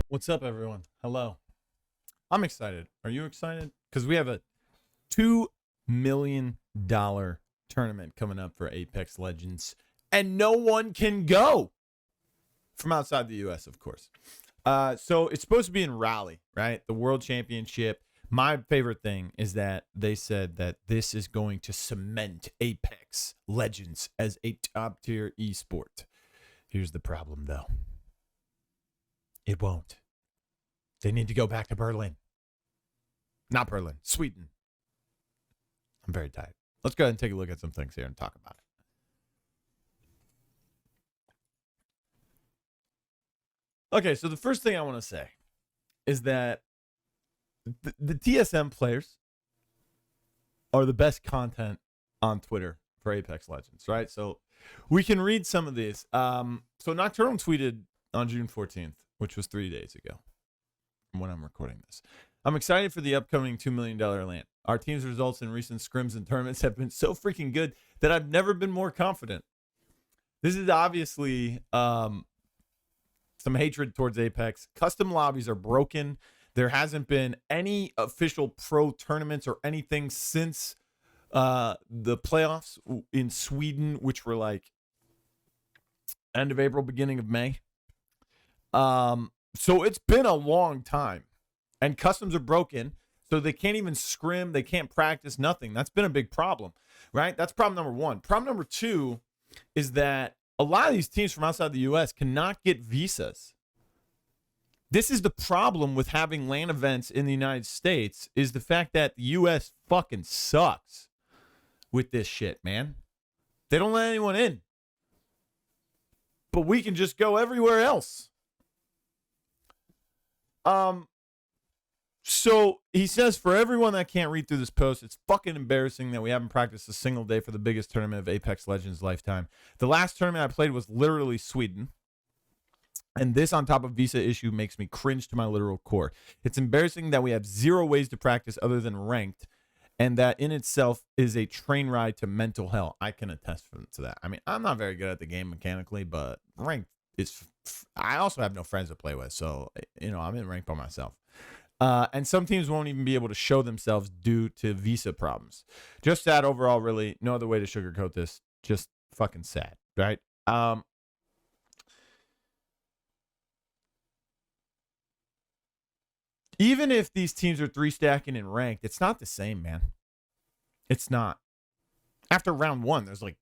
What's up, everyone? Hello. I'm excited. Are you excited? Because we have a $2 million tournament coming up for Apex Legends, and no one can go from outside the U.S., of course. So it's supposed to be in Raleigh, right? The World Championship. My favorite thing is that they said that this is going to cement Apex Legends as a top-tier esport. Here's the problem, though. It won't. They need to go back to Berlin. Not Berlin, Sweden. I'm very tired. Let's go ahead and take a look at some things here and talk about it. Okay, so the first thing I want to say is that the TSM players are the best content on Twitter for Apex Legends, right? So we can read some of these. So Nocturnal tweeted on June 14th, which was 3 days ago from when I'm recording this. I'm excited for the upcoming $2 million LAN. Our team's results in recent scrims and tournaments have been so freaking good that I've never been more confident. This is obviously some hatred towards Apex. Custom lobbies are broken. There hasn't been any official pro tournaments or anything since the playoffs in Sweden, which were like end of April, beginning of May. So it's been a long time. And customs are broken, so they can't even scrim. They can't practice, nothing. That's been a big problem, right? That's problem number one. Problem number two is that a lot of these teams from outside the U.S. cannot get visas. This is the problem with having LAN events in the United States, is the fact that the U.S. fucking sucks with this shit, man. They don't let anyone in. But we can just go everywhere else. So he says, for everyone that can't read through this post, it's fucking embarrassing that we haven't practiced a single day for the biggest tournament of Apex Legends lifetime. The last tournament I played was literally Sweden. And this on top of visa issue makes me cringe to my literal core. It's embarrassing that we have zero ways to practice other than ranked. And that in itself is a train ride to mental hell. I can attest to that. I mean, I'm not very good at the game mechanically, but ranked is... I also have no friends to play with. So, you know, I'm in ranked by myself. And some teams won't even be able to show themselves due to visa problems. Just sad overall, really. No other way to sugarcoat this. Just fucking sad, right? Even if these teams are 3-stacking and ranked, it's not the same, man. It's not. After round one, there's like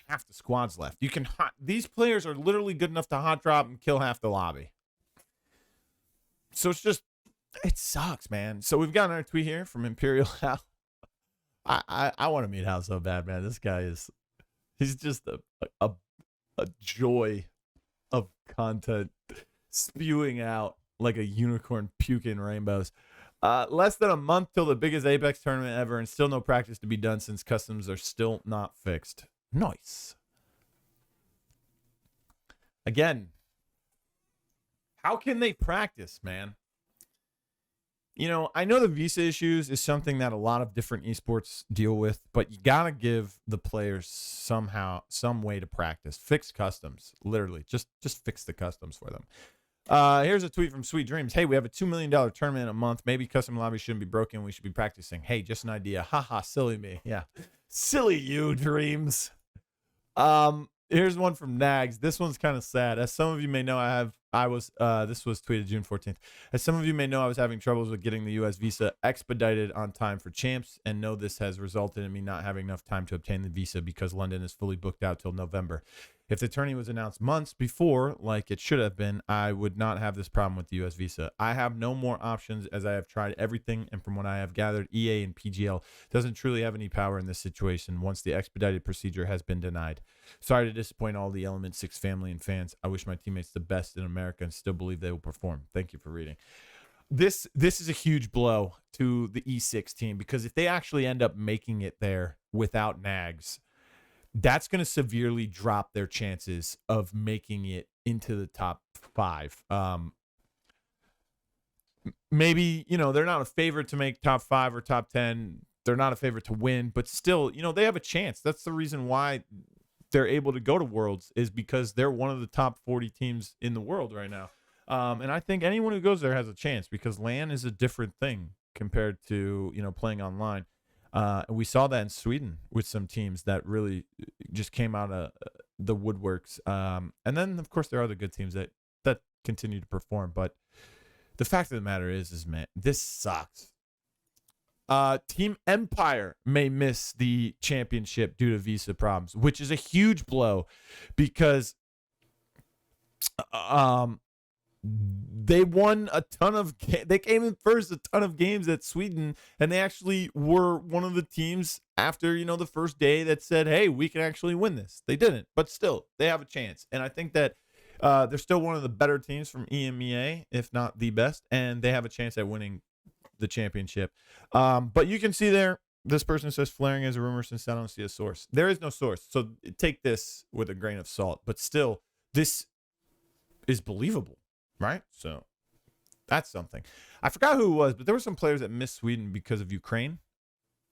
half the squads left. These players are literally good enough to hot drop and kill half the lobby. So it's just, it sucks, man. So we've got another tweet here from Imperial Hal. I want to meet Hal so bad, man. This guy he's just a joy of content spewing out like a unicorn puking rainbows. Less than a month till the biggest Apex tournament ever, and still no practice to be done since customs are still not fixed. Nice. Again, how can they practice, man? You know, I know the visa issues is something that a lot of different esports deal with, but you got to give the players somehow, some way to practice. Fix customs, literally. Just fix the customs for them. Here's a tweet from Sweet Dreams. Hey, we have a $2 million tournament in a month. Maybe custom lobbies shouldn't be broken. We should be practicing. Hey, just an idea. Haha, silly me. Yeah. Silly you, Dreams. Here's one from Nags. This one's kind of sad. As some of you may know, this was tweeted June 14th. As some of you may know, I was having troubles with getting the U.S. visa expedited on time for champs, and know this has resulted in me not having enough time to obtain the visa because London is fully booked out till November. If the tourney was announced months before, like it should have been, I would not have this problem with the U.S. visa. I have no more options as I have tried everything, and from what I have gathered, EA and PGL doesn't truly have any power in this situation once the expedited procedure has been denied. Sorry to disappoint all the Element 6 family and fans. I wish my teammates the best in America and still believe they will perform. Thank you for reading. This is a huge blow to the E6 team, because if they actually end up making it there without Nags, that's going to severely drop their chances of making it into the top 5. Maybe, they're not a favorite to make top 5 or top 10. They're not a favorite to win, but still, they have a chance. That's the reason why they're able to go to Worlds is because they're one of the top 40 teams in the world right now. And I think anyone who goes there has a chance because LAN is a different thing compared to, playing online. We saw that in Sweden with some teams that really just came out of the woodworks. And then, of course, there are other good teams that continue to perform. But the fact of the matter is, man, this sucks. Team Empire may miss the championship due to visa problems, which is a huge blow because they won a ton of they came in first a ton of games at Sweden, and they actually were one of the teams after the first day that said, hey, we can actually win this. They didn't, but still they have a chance, and I think that they're still one of the better teams from EMEA, if not the best, and they have a chance at winning the championship. But you can see there, this person says flaring as a rumor since I don't see a source. There is no source, so take this with a grain of salt, but still this is believable, right? So that's something. I forgot who it was, but there were some players that missed Sweden because of Ukraine,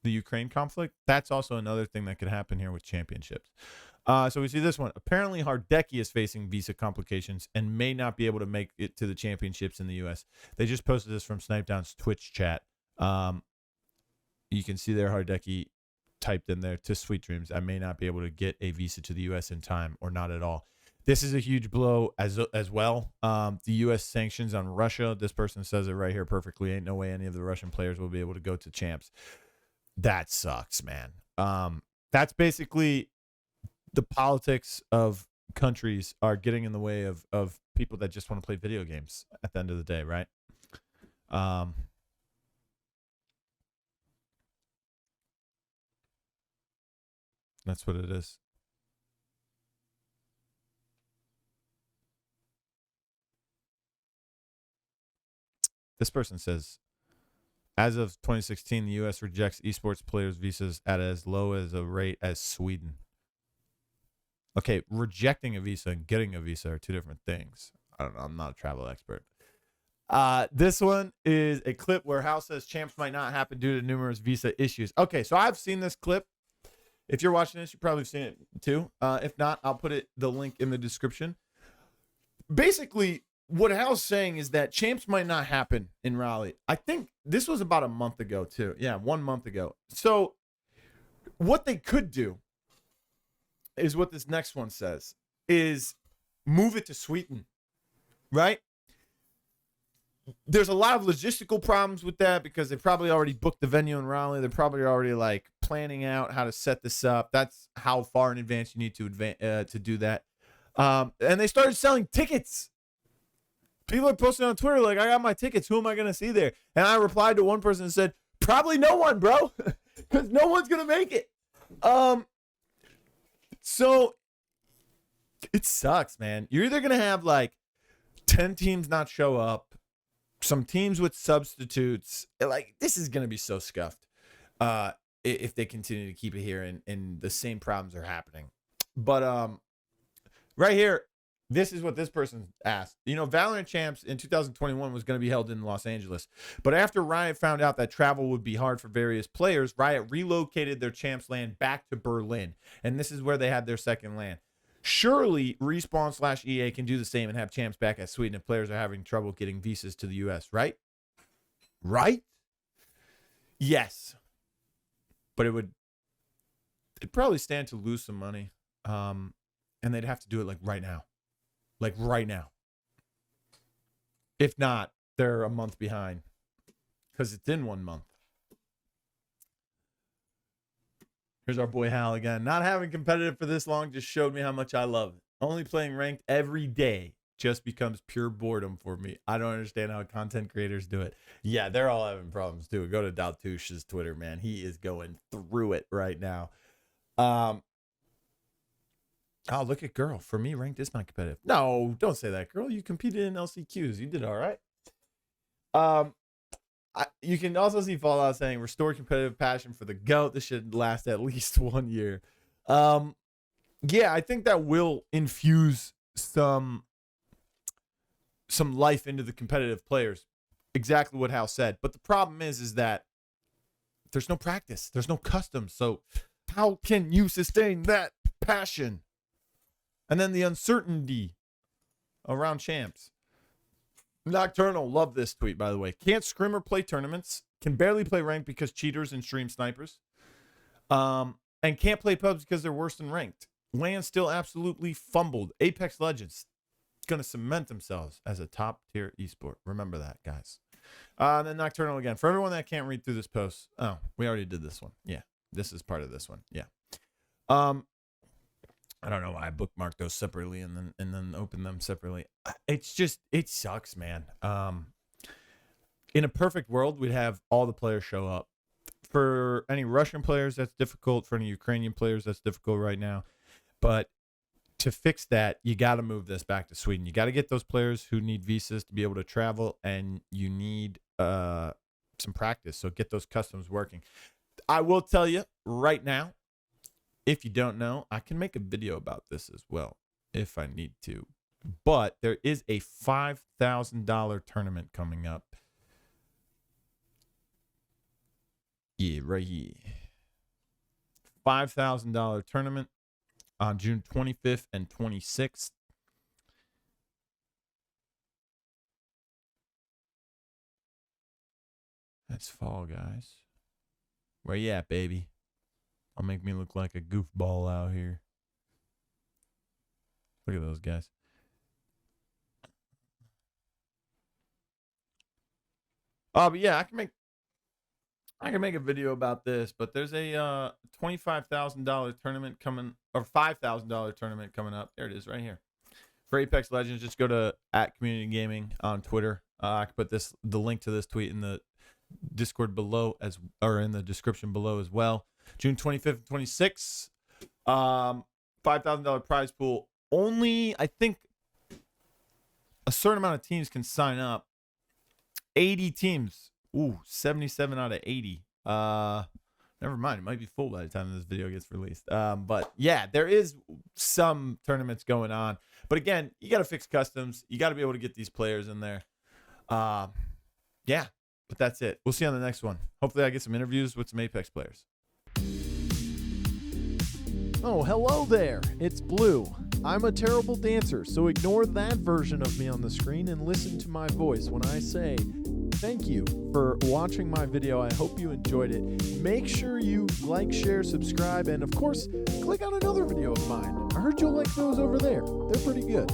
the Ukraine conflict. That's also another thing that could happen here with championships. So we see this one. Apparently, Hardecki is facing visa complications and may not be able to make it to the championships in the U.S. They just posted this from Snipedown's Twitch chat. You can see there Hardecki typed in there to Sweet Dreams. I may not be able to get a visa to the U.S. in time or not at all. This is a huge blow as well. The U.S. sanctions on Russia. This person says it right here perfectly. Ain't no way any of the Russian players will be able to go to champs. That sucks, man. That's basically the politics of countries are getting in the way of people that just want to play video games at the end of the day, right? That's what it is. This person says, as of 2016, the U.S. rejects esports players' visas at as low as a rate as Sweden. Okay, rejecting a visa and getting a visa are two different things. I don't know. I'm not a travel expert. This one is a clip where Hal says champs might not happen due to numerous visa issues. Okay, so I've seen this clip. If you're watching this, you've probably seen it too. If not, I'll put the link in the description. Basically, what Hal's saying is that champs might not happen in Raleigh. I think this was about a month ago too. Yeah, 1 month ago. So what they could do is what this next one says, is move it to Sweden, right? There's a lot of logistical problems with that because they probably already booked the venue in Raleigh. They're probably already like planning out how to set this up. That's how far in advance you need to do that. And they started selling tickets. People are posting on Twitter like, I got my tickets. Who am I going to see there? And I replied to one person and said, probably no one, bro, because no one's going to make it. So it sucks, man. You're either going to have like 10 teams not show up, some teams with substitutes. Like, this is going to be so scuffed if they continue to keep it here and the same problems are happening. But right here, this is what this person asked. Valorant Champs in 2021 was going to be held in Los Angeles. But after Riot found out that travel would be hard for various players, Riot relocated their Champs LAN back to Berlin. And this is where they had their second LAN. Surely Respawn/EA can do the same and have Champs back at Sweden if players are having trouble getting visas to the U.S., right? Right? Yes. But it'd probably stand to lose some money. And they'd have to do it like right now. Like right now. If not, they're a month behind. Because it's in 1 month. Here's our boy Hal again. Not having competitive for this long just showed me how much I love it. Only playing ranked every day just becomes pure boredom for me. I don't understand how content creators do it. Yeah, they're all having problems too. Go to Daltouche's Twitter, man. He is going through it right now. Oh, look at Girl. For me, ranked is not competitive. No, don't say that, Girl. You competed in LCQs. You did all right. You can also see Fallout saying, restore competitive passion for the GOAT. This should last at least 1 year. Yeah, I think that will infuse some life into the competitive players. Exactly what Hal said. But the problem is that there's no practice. There's no custom. So how can you sustain that passion And then the uncertainty around champs. Nocturnal, love this tweet, by the way. Can't scrim or play tournaments. Can barely play ranked because cheaters and stream snipers. And can't play pubs because they're worse than ranked. LAN still absolutely fumbled. Apex Legends going to cement themselves as a top-tier esport. Remember that, guys. And then Nocturnal again. For everyone that can't read through this post. Oh, we already did this one. Yeah, this is part of this one. Yeah. I don't know why I bookmarked those separately and then opened them separately. It's just, it sucks, man. In a perfect world, we'd have all the players show up. For any Russian players, that's difficult. For any Ukrainian players, that's difficult right now. But to fix that, you got to move this back to Sweden. You got to get those players who need visas to be able to travel, and you need some practice. So get those customs working. I will tell you right now, if you don't know, I can make a video about this as well if I need to. But there is a $5,000 tournament coming up. Yeah, right here. $5,000 tournament on June 25th and 26th. That's Fall Guys. Where you at, baby? I'll make me look like a goofball out here. Look at those guys. But yeah, I can make a video about this, but there's a $25,000 tournament coming, or $5,000 tournament coming up. There it is right here. For Apex Legends, just go to @Community Gaming on Twitter. I can put the link to this tweet in the Discord below, or in the description below as well. June 25th and 26th. $5,000 prize pool. Only, I think, a certain amount of teams can sign up. 80 teams. Ooh, 77 out of 80. Never mind. It might be full by the time this video gets released. But yeah, there is some tournaments going on. But again, you got to fix customs. You got to be able to get these players in there. Yeah, but that's it. We'll see you on the next one. Hopefully I get some interviews with some Apex players. Oh, hello there. It's Blue. I'm a terrible dancer, so ignore that version of me on the screen and listen to my voice when I say thank you for watching my video. I hope you enjoyed it. Make sure you like, share, subscribe, and of course, click on another video of mine. I heard you'll like those over there. They're pretty good.